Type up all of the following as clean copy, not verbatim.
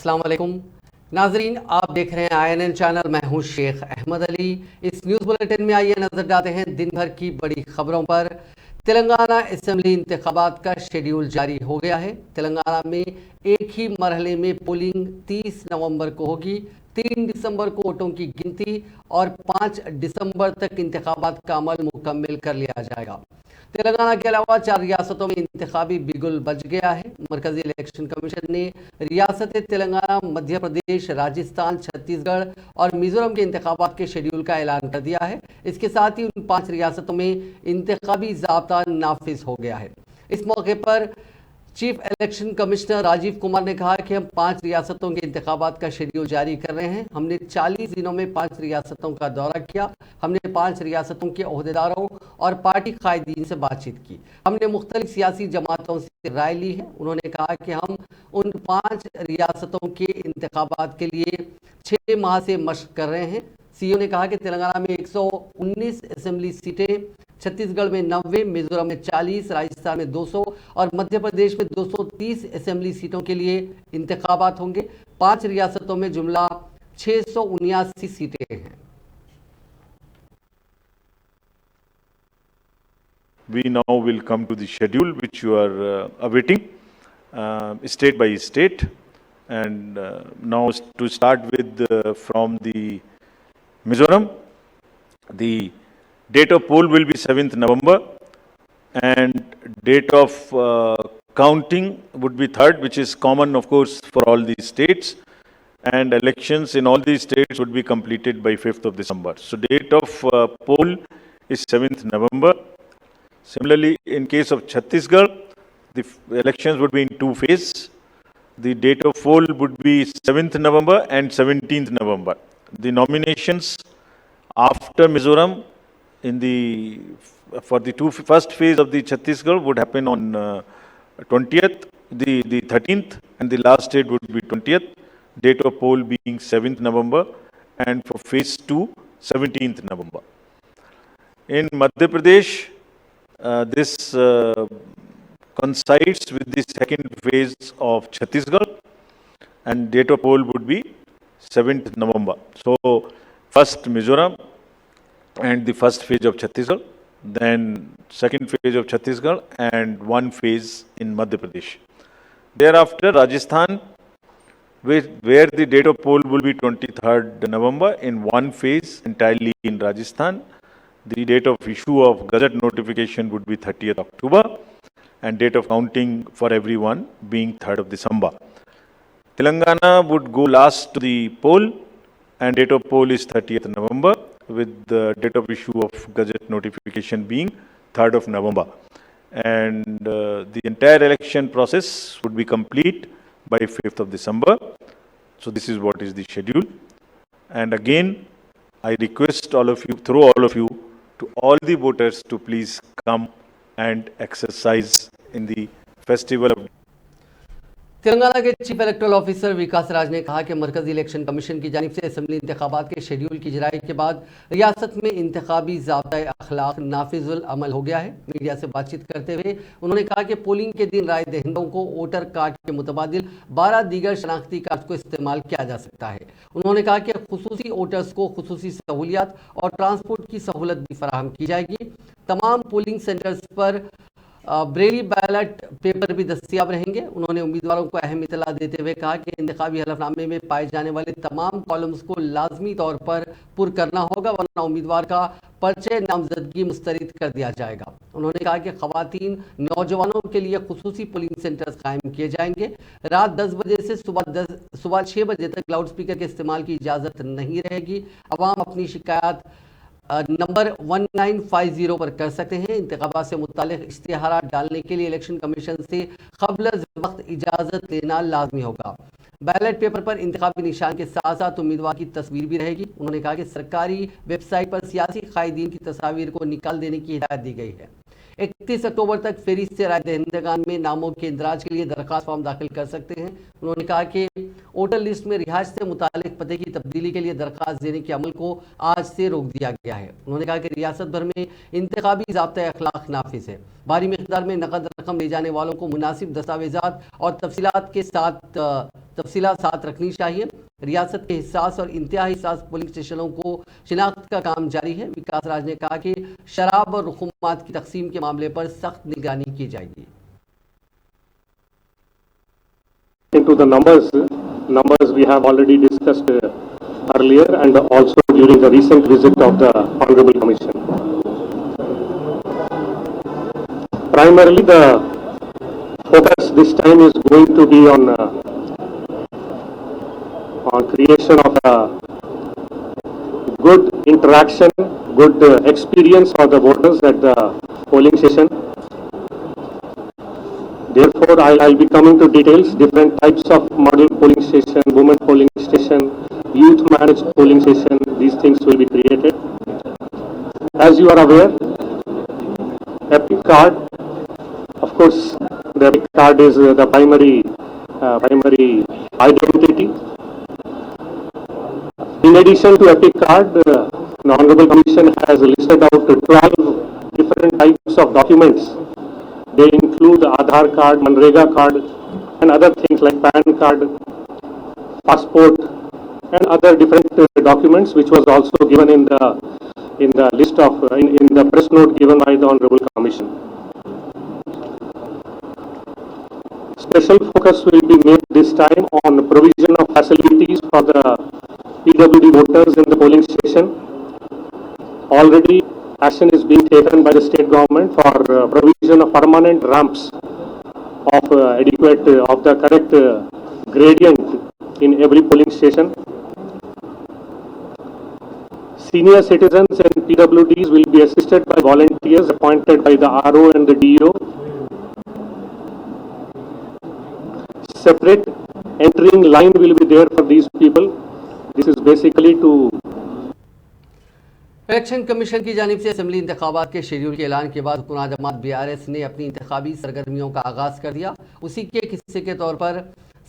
अस्सलाम वालेकुम नाजरीन, आप देख रहे हैं INN चैनल। मैं हूं शेख अहमद अली। इस न्यूज़ बुलेटिन में आइए नजर डालते हैं दिन भर की बड़ी खबरों पर। तेलंगाना असेंबली इंतखाबात का शेड्यूल जारी हो गया है। तेलंगाना में एक ही मरहले में पोलिंग 30 नवंबर को होगी। 3 दिसंबर को वोटों की गिनती और 5 दिसंबर तक इंतखाबात का अमल मुकम्मल कर लिया जाएगा। तेलंगाना के अलावा 4 रियासतों में इंतखाबी बिगुल बज गया है। मरकजी इलेक्शन कमीशन ने रियासत तेलंगाना, मध्य प्रदेश, राजस्थान, छत्तीसगढ़ और मिजोरम के इंतखाबात के शेड्यूल का ऐलान कर दिया है। इसके साथ ही उन 5 रियासतों में इंतखाबी ज़ाब्ता नाफिज हो गया है। इस मौके पर chief election commissioner Rajiv Kumar ने कहा कि हम 5 रियासतों के इंतखाबात का शेड्यूल जारी कर रहे हैं। हमने 40 दिनों में 5 रियासतों का दौरा किया। हमने 5 रियासतों के ओहदेदारों और पार्टी कायदीन से बातचीत की। हमने मुख्तलिफ सियासी जमातों से राय ली है। उन्होंने कहा कि हम उन 5 रियासतों के इंतखाबात के लिए 6 माह से मशक कर रहे हैं। सीईओ ने कहा कि तेलंगाना में 119 असेंबली सीटें, छत्तीसगढ़ में 90, मिजोरम में 40, राजस्थान में 200 और मध्य प्रदेश में 230 असेंबली सीटों के लिए इंतखाबात होंगे। 5 रियासतों में जुमला 679 सीटें हैं। We now will come to the schedule which you are awaiting state by state, and now to start with from the Mizoram, the date of poll will be 7th November and date of counting would be 3rd, which is common of course for all these states, and elections in all these states would be completed by 5th of December. So date of poll is 7th November. Similarly, in case of Chhattisgarh, the elections would be in 2 phases. The date of poll would be 7th November and 17th November. The nominations after Mizoram for the first phase of the Chhattisgarh would happen on 20th, the 13th, and the last date would be 20th. Date of poll being 7th November, and for phase 2, 17th November. In Madhya Pradesh, this coincides with the second phase of Chhattisgarh, and date of poll would be 7th November. So, first Mizoram and the first phase of Chhattisgarh, then second phase of Chhattisgarh and one phase in Madhya Pradesh. Thereafter, Rajasthan, where the date of poll will be 23rd November in one phase entirely in Rajasthan. The date of issue of Gazette notification would be 30th October and date of counting for everyone being 3rd of December. Telangana would go last to the poll and date of poll is 30th November with the date of issue of Gazette notification being 3rd of November. And the entire election process would be complete by 5th of December. So this is what is the schedule. And again, I request all of you, through all of you, to all the voters to please come and exercise in the festival of Telangana के chief electoral officer विकास राज ने कहा कि मरकजी election commission की जानिब से assembly इंतखाबात के शेड्यूल की जारी के बाद रियासत में इंतखाबी ज़ाब्ता अखलाक नाफिजुल अमल हो गया है। मीडिया से बातचीत करते हुए उन्होंने कहा कि पोलिंग के दिन राय दहिंदों को वोटर कार्ड के मुतबादिल 12 दीगर शनाख्ती कार्ड को इस्तेमाल किया जा सकता है। उन्होंने कहा कि खुसूसी वोटर्स को खुसूसी सहूलियात और ट्रांसपोर्ट की सहूलत भी फराहम की जाएगी। तमाम पोलिंग सेंटर्स पर ब्रेली बैलेट पेपर भी दस्तियाब रहेंगे। उन्होंने उम्मीदवारों को अहम इतला देते हुए कहा कि इंतखाबी हलफनामे में पाए जाने वाले तमाम कॉलम्स को लाजमी तौर पर पुर करना होगा, वरना उम्मीदवार का पर्चे नामजदगी मुस्तरद कर दिया जाएगा। उन्होंने कहा कि खवातीन नौजवानों के लिए खुसूसी पोलिंग सेंटर्स कायम किए जाएंगे। रात 10 बजे से सुबह 6 बजे तक लाउड स्पीकर के इस्तेमाल की इजाज़त नहीं रहेगी। अवाम अपनी शिकायत नंबर 1950 पर कर सकते हैं। इंतखाबात से मुतालिक इश्तिहारात डालने के लिए इलेक्शन कमीशन से क़ब्ल वक्त इजाज़त लेना लाजमी होगा। बैलेट पेपर पर इंतखाबी निशान के साथ साथ उम्मीदवार की तस्वीर भी रहेगी। उन्होंने कहा कि सरकारी वेबसाइट पर सियासी कायदीन की तस्वीर को निकाल देने की हिदायत दी गई है। 31 अक्टूबर तक फेरिस्त राय दहिंदगान में नामों के इंदराज के लिए दरखास्त फॉर्म दाखिल कर सकते हैं। उन्होंने कहा कि वोटर लिस्ट में रिहाइश से मुतालिक पते की तब्दीली के लिए दरखास्त देने के अमल को आज से रोक दिया गया है। उन्होंने कहा कि रियासत भर में इंतखाबी ज़ाब्ता अखलाक नाफिज है। भारी मिकदार में नकद रकम ले जाने वालों को मुनासिब दस्तावेजात और तफसीलात साथ रखनी चाहिए। रियासत के हिस्सास और इंतहाई हिस्सास पोलिंग स्टेशनों को शिनाख्त का काम जारी है। विकास राज ने कहा कि शराब और रुकुमात की तकसीम के मामले पर सख्त निगरानी की जाएगी। Into the numbers we have already discussed earlier and also during the recent visit of the Honorable Commission. Primarily the focus this time is going to be on creation of a good interaction, good experience for the voters at the polling station. Therefore, I'll be coming to details, different types of model polling station, women polling station, youth managed polling station, these things will be created. As you are aware, Epic card, of course, the Epic card is the primary identity. In addition to Epic card, the Honorable Commission has listed out 12 different types of documents. They include Aadhaar card, Manrega card, and other things like PAN card, passport, and other different documents, which was also given in the list of in the press note given by the Honorable Commission. Special focus will be made this time on provision of facilities for the PWD voters in the polling station. Already action is being taken by the state government for provision of permanent ramps of of the correct gradient in every polling station. Senior citizens and PWDs will be assisted by volunteers appointed by the RO and the DO. Separate entering line will be there for these people. This is basically to election commission की जानिब से assembly इंतखाबात के schedule के ऐलान के बाद हुकूमत जमात BRS ने अपनी इंतखाबी सरगर्मियों का आगाज़ कर दिया। उसी के एक हिस्से के तौर पर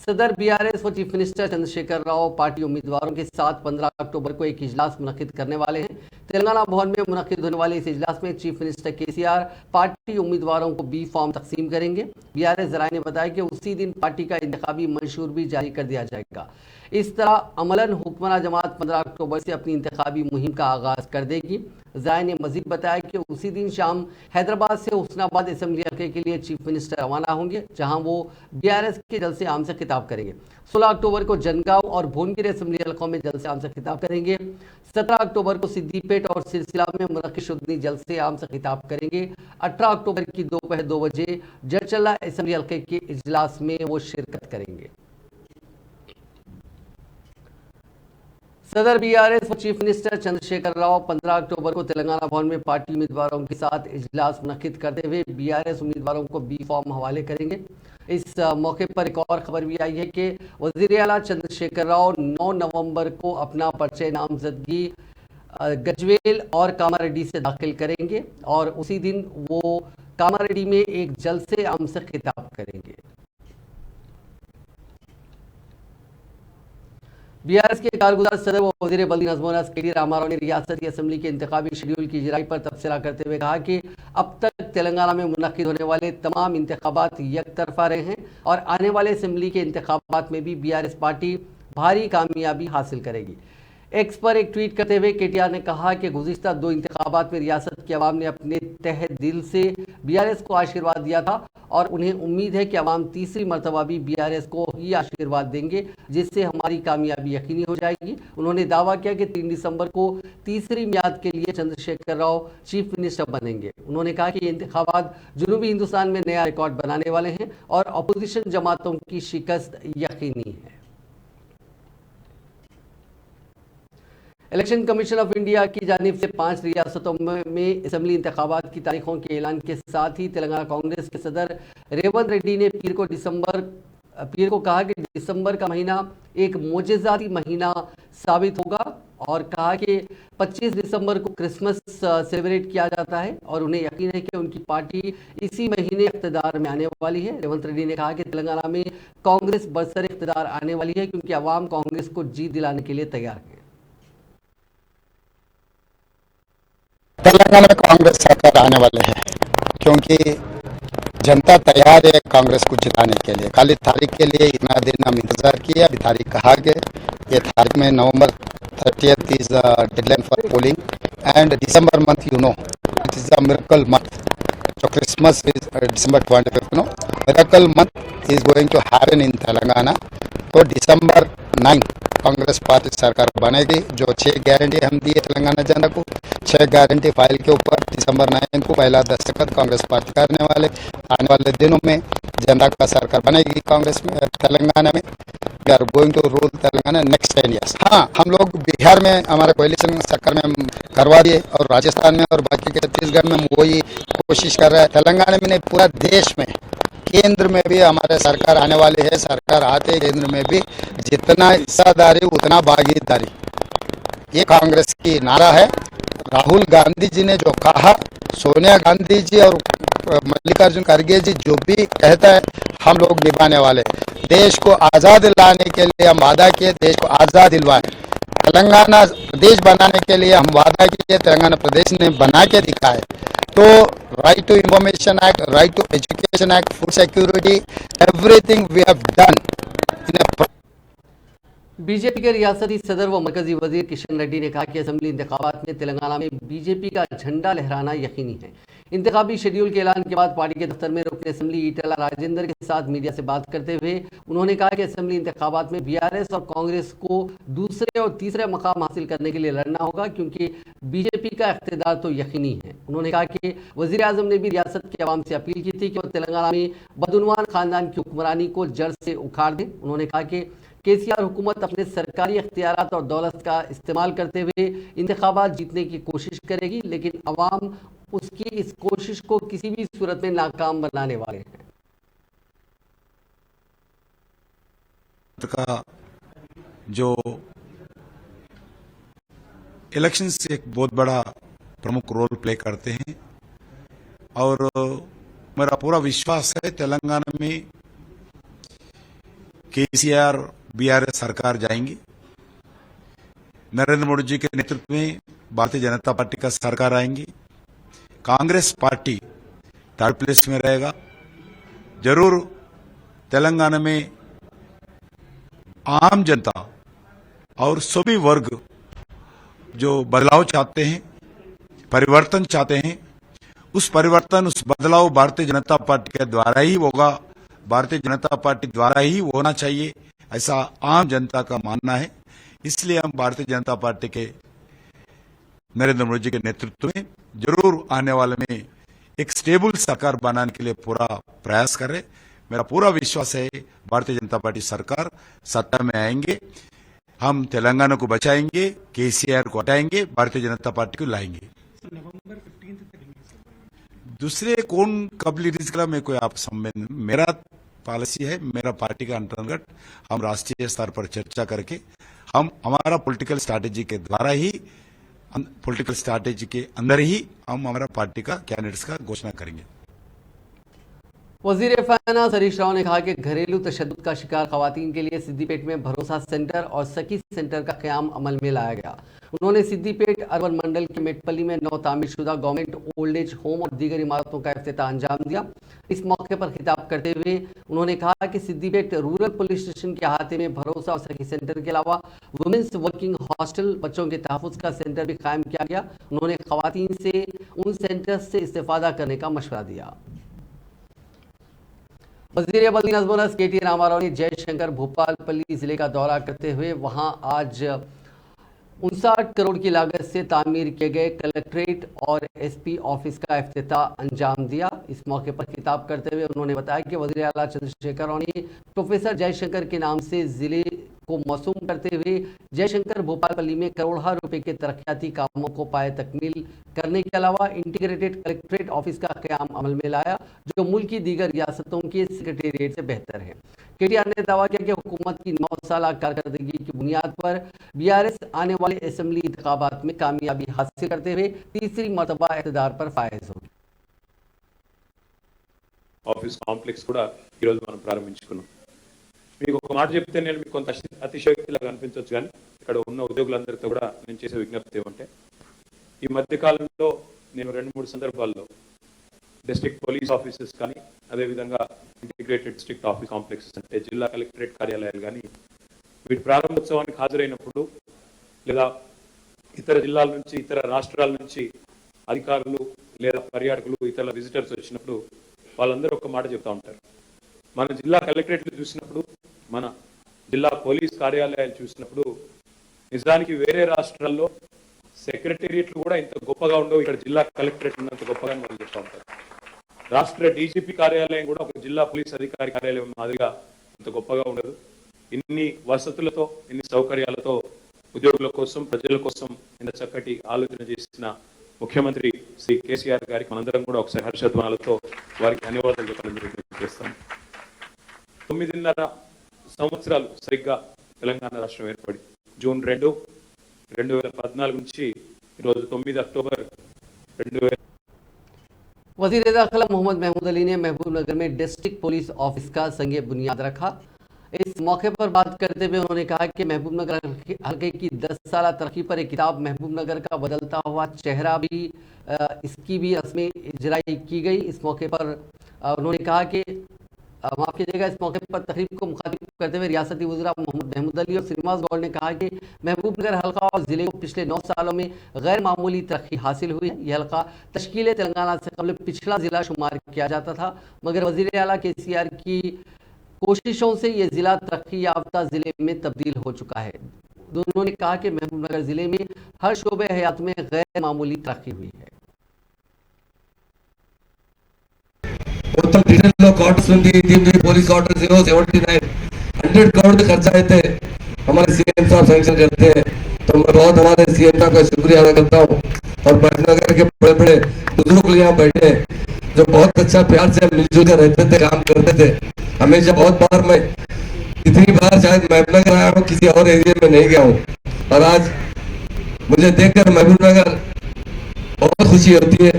सदर BRS व chief minister Chandrashekhar Rao party उम्मीदवारों के साथ 15 अक्टूबर को एक इजलास मुनक्किद करने वाले हैं। तेलंगाना भवन में मुनक्किद होने वाले इस इजलास में चीफ मिनिस्टर KCR पार्टी उम्मीदवारों को B फॉर्म तकसीम करेंगे। BRS ज़राए ने बताया कि उसी दिन पार्टी का इंतखाबी मंशूर भी जारी कर दिया जाएगा। इस तरह अमलन हुक्मरान जमात 15 अक्टूबर से अपनी इंतखाबी मुहिम का आगाज़ कर देगी। ज़ाय ने मजीद बताया कि उसी दिन शाम हैदराबाद से हुस्नाबाद असेंबली हल्के के लिए चीफ मिनिस्टर रवाना होंगे, जहां वो BRS के जलसे आम से खिताब करेंगे। 16 अक्टूबर को जनगांव और भुवनगिरी असेंबली हल्कों में जलसे आम से खिताब करेंगे। 17 अक्टूबर को सिद्दीपेट और सिलसिला में मुनक्किद जलसे आम से खिताब करेंगे। 18 अक्टूबर की दोपहर 2 बजे जडचल्ला असेंबली हल्के के इजलास में वो शिरकत करेंगे। सदर BRS व चीफ मिनिस्टर चंद्रशेखर राव 15 अक्टूबर को तेलंगाना भवन में पार्टी उम्मीदवारों के साथ इजलास मुनक्किद करते हुए BRS उम्मीदवारों को B फॉर्म हवाले करेंगे। इस मौके पर एक और खबर भी आई है कि वज़ीर आला चंद्रशेखर राव 9 नवंबर को अपना पर्चे नामजदगी गजवेल और कामारेड्डी से दाखिल करेंगे और उसी दिन वो कामारेड्डी में एक जलसे आम से खिताब करेंगे। BRS के कारगुजार सदर व वज़ीर बल्दी नज़्म-ओ-नस्क KD रामाराव ने रियासती असेंबली के इंतखाबी शेड्यूल की इजराई पर तबसरा करते हुए कहा कि अब तक तेलंगाना में मुनक्किद होने वाले तमाम इंतखाबात यकतरफा रहे हैं और आने वाले असेंबली के इंतखाबात में भी BRS पार्टी भारी कामयाबी हासिल करेगी। एक्स पर एक ट्वीट करते हुए KTR ने कहा कि गुज़िश्ता 2 इंतखाबात में रियासत की आवाम ने अपने तहे दिल से BRS को आशीर्वाद दिया था और उन्हें उम्मीद है कि आवाम तीसरी मरतबा भी BRS को ही आशीर्वाद देंगे, जिससे हमारी कामयाबी यकीनी हो जाएगी। उन्होंने दावा किया कि 3 दिसंबर को तीसरी मियाद के लिए चंद्रशेखर राव चीफ मिनिस्टर बनेंगे। उन्होंने कहा कि ये इंतखाबात जनूबी हिंदुस्तान में नया रिकॉर्ड बनाने वाले हैं और अपोजिशन जमातों की शिकस्त यकीनी है। इलेक्शन कमीशन ऑफ इंडिया की जानिब से 5 रियासतों में असेंबली इंतखाबात की तारीखों के ऐलान के साथ ही तेलंगाना कांग्रेस के सदर रेवंत रेड्डी ने पीर को कहा कि दिसंबर का महीना एक मोजेज़ाती महीना साबित होगा और कहा कि 25 दिसंबर को क्रिसमस सेलिब्रेट किया जाता है और उन्हें यकीन है कि उनकी पार्टी इसी महीने इख्तिदार में आने वाली है। रेवंत रेड्डी ने कहा कि तेलंगाना में कांग्रेस बरसर इख्तिदार आने वाली है क्योंकि अवाम कांग्रेस को जीत दिलाने के लिए तैयार है। तेलंगाना में कांग्रेस सरकार आने वाले है क्योंकि जनता तैयार है कांग्रेस को जिताने के लिए। खाली तारीख के लिए इतना दिन हम इंतजार किए, अभी तारीख कहा गया। ये तारीख में नवंबर 30th is deadline for polling and December month it is a miracle month. So Christmas is December 25th, miracle month is going to happen in Telangana. तो दिसंबर 9 कांग्रेस पार्टी सरकार बनेगी। जो 6 गारंटी हम दिए तेलंगाना जनता को, 6 गारंटी फाइल के ऊपर दिसंबर 9 को पहला दस्तखत कांग्रेस पार्टी करने वाले। आने वाले दिनों में जनता का सरकार बनेगी कांग्रेस में तेलंगाना में। We are going to rule Telangana next 10 years। हाँ, हम लोग बिहार में हमारे कोalition सरकार में हम करवा दिए और राजस्थान में और बाकी के छत्तीसगढ़ में हम वही कोशिश कर रहे हैं। तेलंगाना में नहीं, पूरा देश में, केंद्र में भी हमारे सरकार आने वाली है। सरकार आते केंद्र में भी जितना हिस्सादारी उतना भागीदारी, ये कांग्रेस की नारा है। राहुल गांधी जी ने जो कहा, सोनिया गांधी जी और मल्लिकार्जुन खड़गे जी जो भी कहता है हम लोग निभाने वाले। देश को आज़ाद लाने के लिए हम वादा किए, देश को आज़ाद दिलवाए। तेलंगाना प्रदेश बनाने के लिए हम वादा किए, तेलंगाना प्रदेश ने बना के दिखाए। तो right to information act, right to education act, food security, everything we have done in a. BJP के रियासती सदर व मरकजी वजीर किशन रेड्डी ने कहा कि असेंबली इंतखाबात में तेलंगाना में बीजेपी का झंडा लहराना यकीनी है। इंतखाबी शेड्यूल के ऐलान के बाद पार्टी के दफ्तर में रुकन असेंबली ईटेला राजेंद्र के साथ मीडिया से बात करते हुए उन्होंने कहा कि असेंबली इंतखाबात में बीआरएस और कांग्रेस को दूसरे और तीसरे मकाम हासिल करने के लिए लड़ना होगा क्योंकि बीजेपी का इख्तिदार तो यकीनी है। उन्होंने कहा कि वजीर आजम ने भी रियासत के अवाम से अपील की थी कि वो तेलंगाना में बदउनवान खानदान की हुक्मरानी को जड़ से उखाड़ दें। उन्होंने कहा कि केसीआर हुकूमत अपने सरकारी इख्तियारात और दौलत का इस्तेमाल करते हुए इंतखाबात जीतने की कोशिश करेगी, लेकिन अवाम उसकी इस कोशिश को किसी भी सूरत में नाकाम बनाने वाले हैं। का जो इलेक्शन से एक बहुत बड़ा प्रमुख रोल प्ले करते हैं और मेरा पूरा विश्वास है तेलंगाना में केसीआर बीआरएस सरकार जाएंगी। नरेंद्र मोदी जी के नेतृत्व में भारतीय जनता पार्टी का सरकार आएंगी। कांग्रेस पार्टी 3rd प्लेस में रहेगा। जरूर तेलंगाना में आम जनता और सभी वर्ग जो बदलाव चाहते हैं, परिवर्तन चाहते हैं, उस परिवर्तन, उस बदलाव भारतीय जनता पार्टी के द्वारा ही होगा, भारतीय जनता पार्टी द्वारा ही होना चाहिए, ऐसा आम जनता का मानना है। इसलिए हम भारतीय जनता पार्टी के नरेंद्र मोदी जी के नेतृत्व में जरूर आने वाले में एक स्टेबल सरकार बनाने के लिए पूरा प्रयास करें। मेरा पूरा विश्वास है भारतीय जनता पार्टी सरकार सत्ता में आएंगे, हम तेलंगाना को बचाएंगे, केसीआर को हटाएंगे, भारतीय जनता पार्टी को लाएंगे। दूसरे कौन कब रिलीज करा मैं कोई आप संबंध, मेरा पॉलिसी है, मेरा पार्टी का अंतर्गत हम राष्ट्रीय स्तर पर चर्चा करके हम हमारा पॉलिटिकल स्ट्रैटेजी के द्वारा ही, पॉलिटिकल स्ट्रैटेजी के अंदर ही हम हमारा पार्टी का कैंडिडेट्स का घोषणा करेंगे। वजीर फाइनेंस हरीश राव ने कहा कि घरेलू तशद्दुद का शिकार खवातीन के लिए सिद्दीपेट में भरोसा सेंटर और सखी सेंटर का क़याम अमल में लाया गया। उन्होंने सिद्दीपेट अर्बन मंडल के मेटपल्ली में नौ तामीरशुदा गवर्नमेंट ओल्ड एज होम और दीगर इमारतों का इफ्तिताह अंजाम दिया। इस मौके पर खिताब करते हुए उन्होंने कहा कि सिद्दीपेट रूरल पुलिस स्टेशन के अहाते में भरोसा और सखी सेंटर के अलावा वुमेन्स वर्किंग हॉस्टल, बच्चों के तहफ़्फ़ुज़ का सेंटर भी कायम किया गया। उन्होंने खवातीन से उन सेंटर्स से इस्तेफादा करने का मशवरा दिया। वज़ीर बल्दी नज़्म के टी रामाराव ने जयशंकर भोपालपल्ली जिले का दौरा करते हुए वहां आज 59 करोड़ की लागत से तामीर किए गए कलेक्ट्रेट और एसपी ऑफिस का इफ्तिताह अंजाम दिया। इस मौके पर खिताब करते हुए उन्होंने बताया कि वज़ीर आला चंद्रशेखर राव ने प्रोफेसर जयशंकर के नाम से जिले को मौसूम करते हुए जयशंकर भोपालपल्ली में करोड़ों रुपए के तरक्याती कामों को पाए तकमील करने के अलावा इंटीग्रेटेड कलेक्ट्रेट ऑफिस का क़याम अमल में लाया, जो मुल्क की दीगर रियासतों के सेक्रेटेरिएट से बेहतर है। केटीआर ने दावा किया कि हुकूमत की 9 साल कारकर्दगी की बुनियाद पर बीआरएस आने वाले असेंबली इंतखाबात में कामयाबी हासिल करते हुए तीसरी मरतबा इक़्तिदार पर फायज होगी। ఆఫీస్ కాంప్లెక్స్ కూడా ఈరోజు మనం ప్రారంభించుకున్నాం. మీకు ఒక మాట చెప్తే నేను మీకు కొంత అతిశయోక్తిలాగా అనిపించవచ్చు, కానీ ఇక్కడ ఉన్న ఉద్యోగులందరితో కూడా నేను చేసే విజ్ఞప్తి ఏమంటే, ఈ మధ్య కాలంలో నేను 2-3 సందర్భాల్లో డిస్ట్రిక్ట్ పోలీస్ ఆఫీసెస్ కానీ, అదేవిధంగా ఇంటిగ్రేటెడ్ డిస్ట్రిక్ట్ ఆఫీస్ కాంప్లెక్సెస్ అంటే జిల్లా కలెక్టరేట్ కార్యాలయాలు కానీ వీటి ప్రారంభోత్సవానికి హాజరైనప్పుడు, లేదా ఇతర జిల్లాల నుంచి ఇతర రాష్ట్రాల నుంచి అధికారులు లేదా పర్యాటకులు ఇతర విజిటర్స్ వచ్చినప్పుడు వాళ్ళందరూ ఒక మాట చెప్తా ఉంటారు. మన జిల్లా కలెక్టరేట్లు చూసినప్పుడు, మన జిల్లా పోలీస్ కార్యాలయాలు చూసినప్పుడు నిజానికి వేరే రాష్ట్రాల్లో సెక్రటేరియట్లు కూడా ఇంత గొప్పగా ఉండవు, ఇక్కడ జిల్లా కలెక్టరేట్ ఉన్నంత గొప్పగా వాళ్ళు చెప్తా ఉంటారు. రాష్ట్ర డీజీపీ కార్యాలయం కూడా ఒక జిల్లా పోలీస్ అధికారి కార్యాలయం మాదిరిగా ఇంత గొప్పగా ఉండదు. ఇన్ని వసతులతో, ఇన్ని సౌకర్యాలతో ఉద్యోగుల కోసం, ప్రజల కోసం ఇంత చక్కటి ఆలోచన చేసిన ముఖ్యమంత్రి శ్రీ కేసీఆర్ గారికి మనందరం కూడా ఒకసారి హర్షధ్వానాలతో వారికి ధన్యవాదాలు చెప్పాలని చేస్తాను. 9.5 సంవత్సరాలు సరిగ్గా తెలంగాణ రాష్ట్రం ఏర్పడి జూన్ 2, 2014 నుంచి ఈరోజు 9 అక్టోబర్ 2000 वज़ीर दाखिला मोहम्मद महमूद अली ने महबूबनगर में डिस्ट्रिक्ट पुलिस ऑफिस का संग बुनियाद रखा। इस मौके पर बात करते हुए उन्होंने कहा कि महबूबनगर हल्के की 10 साल तरक्की पर एक किताब महबूबनगर का बदलता हुआ चेहरा भी इसकी भी रस्में इजराई की गई। इस मौके पर उन्होंने कहा कि माफ़ कीजिएगा, इस मौके पर तकरीब को मुखातिब करते हुए रियासती वज़ीर मोहम्मद महमूद अली और श्रीनिवास गौड़ ने कहा कि महबूबनगर हल्का और ज़िले को पिछले 9 सालों में गैर मामूली तरक्की हासिल हुई है। यह हल्का तश्कील तेलंगाना से कबल पिछड़ा ज़िला शुमार किया जाता था, मगर वज़ीर आला केसीआर की कोशिशों से ये ज़िला तरक्की याफ्ता ज़िले में तब्दील हो चुका है। उन्होंने कहा कि महबूबनगर ज़िले में हर शोबे हयात में गैर मामूली तरक्की हुई है। మొత్తం డిటైల్లో క్వార్టర్స్ ఉంది, దీని పోలీస్ क्वार्टर्स 79 100 करोड़ खर्चा आए हमारे सीएम साहब सैंक्शन करते हैं, तो मैं बहुत हमारे सीएम साहब का शुक्रिया अदा करता हूँ। और पटनगर के बड़े बड़े बुजुर्ग यहाँ बैठे जो बहुत अच्छा प्यार से मिलजुल कर रहते थे, काम करते थे। हमेशा बहुत बार मैं इतनी बार शायद महबूबनगर आया हूँ, किसी और एरिया में नहीं गया हूँ, और आज मुझे देखकर महबूबनगर बहुत खुशी होती है।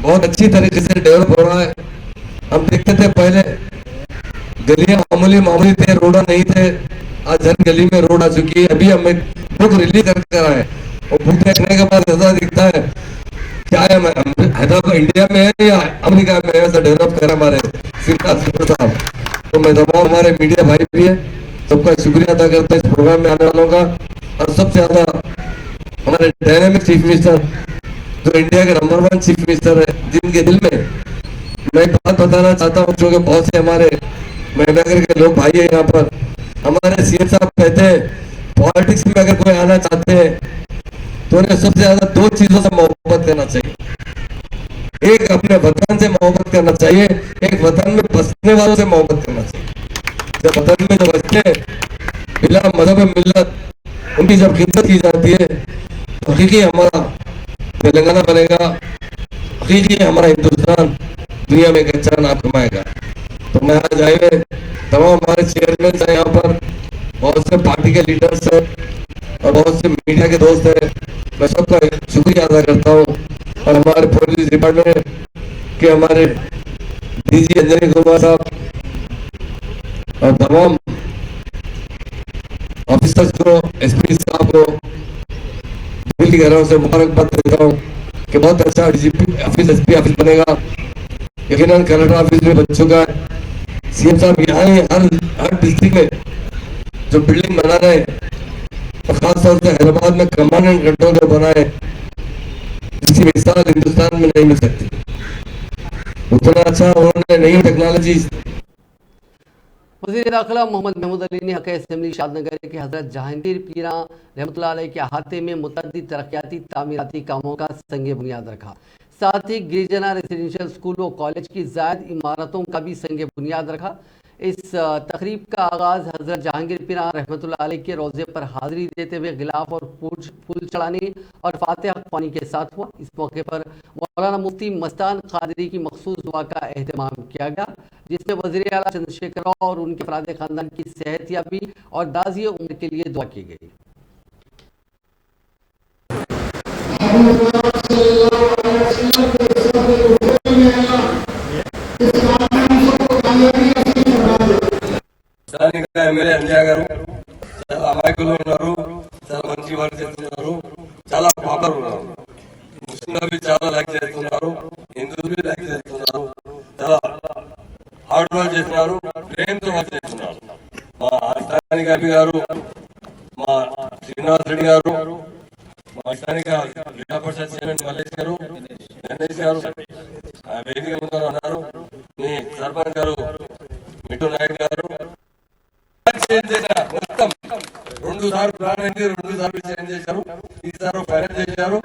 बहुत अच्छी तरीके से डेवलप हो रहा है। हम देखते थे पहले गलियां मामूली थे, रोड नहीं थे, आज हर गली में रोड आ चुकी है। अभी हम एक बुक रिलीज कर आए और बुक देखने के बाद ऐसा दिखता है क्या है हैदराबाद इंडिया में है या अमेरिका में है, ऐसा डेवलप कर हमारे साहब। तो मैं तमाम हमारे मीडिया भाई भी है, सबका शुक्रिया अदा करता हूँ इस प्रोग्राम में आने वालों का। और सबसे ज्यादा हमारे डायनेमिक चीफ मिनिस्टर जो इंडिया के नंबर 1 चीफ मिनिस्टर है, जिनके दिल में मैं एक बात बताना चाहता हूँ, क्योंकि बहुत से हमारे महबूबनगर के लोग भाई है यहाँ पर। हमारे सीएम साहब कहते हैं पॉलिटिक्स में अगर कोई आना चाहते हैं तो उन्हें सबसे ज्यादा 2 चीजों से मोहब्बत करना चाहिए। एक अपने वतन से मोहब्बत करना चाहिए, एक वतन में बसने वालों से मोहब्बत करना चाहिए। जब वतन में जो बसते हैं बिला मजहब मिल्लत उनकी जब खिदमत की जाती है तो हकीकी हमारा तेलंगाना बनेगा, हकीकी हमारा हिंदुस्तान दुनिया में एक अच्छा नाम कमाएगा। तो मैं आज आए हुए तमाम हमारे चेयरमैन हैं यहाँ पर, बहुत से पार्टी के लीडर्स हैं और बहुत से मीडिया के दोस्त हैं, मैं सबका शुक्रिया अदा करता हूँ। और हमारे पुलिस डिपार्टमेंट के हमारे डीजी अंजनी कुमार साहब और तमाम ऑफिसर्स को, एसपी साहब को दिल की गहराइयों से मुबारकबाद देता हूँ कि बहुत अच्छा डीजीपी ऑफिस, एसपी ऑफिस बनेगा। यकीनन कलेक्टर ऑफिस में बन चुका है। सीएम साहब यहाँ ही हर डिस्ट्रिक्ट में जो बिल्डिंग बना रहे हैं, और खासतौर से हैदराबाद में कमांड एंड कंट्रोल जो बनाए, जिसकी मिसाल हिंदुस्तान में नहीं मिल सकती। उतना अच्छा उन्होंने नई टेक्नोलॉजी। वज़ीर दाखिला मोहम्मद महमूद अली ने हक़ असेंबली शादनगर के हज़रत जहांगीर पीरा रहमतुल्लाह अलैह के अहाते में मुतअद्दिद तरक्याती तामीराती कामों का संग बुनियाद रखा। साथ ही गिरिजना रेजिडेंशियल स्कूल व कॉलेज की ज़ायद इमारतों का भी संग बुनियाद रखा। इस तकरीब का आगाज़ हज़रत जहांगीर पीर रहमतुल्लाह अलैह के रोज़े पर हाज़िरी देते हुए गिलाफ और फूल चढ़ाने और फातिहा ख्वानी के साथ हुआ। इस मौके पर मौलाना मुफ्ती मस्तान कादरी की मखसूस दुआ का एहतमाम किया गया, जिसमें वज़ीर आला चंद्रशेखर राव और उनके अफराद ख़ानदान की सेहतयाबी और दाज़ी उम्र के लिए दुआ की गई। ఎమ్మెల్యే అంజయ్య గారు చాలా అమాయకులు ఉన్నారు, చాలా మంచి వర్క్ చేస్తున్నారు, చాలా పాపులర్ ఉన్నారు. ముస్లింలు చాలా లైక్ చేస్తున్నారు, హిందువులు లైక్ చేస్తున్నారు, చాలా హార్డ్ వర్క్ చేస్తున్నారు, ప్రేమతో వర్క్ చేస్తున్నారు. మా స్థానిక ఎంపీ గారు, మా శ్రీనివాస్ రెడ్డి గారు, మా స్థానిక జిల్లా పరిషత్ చైర్మన్ మల్లేష్ గారు, గణేష్ గారు వేదిక ముందర ఉన్నారు. మీ సర్పంచ్ గారు మిట్టు నాయక్ గారు మొత్తం 2 సార్లు ప్లాన్ అయింది, 2 సార్లు చేంజ్ చేశారు, ఈసారి ఫైనల్ చేశారు.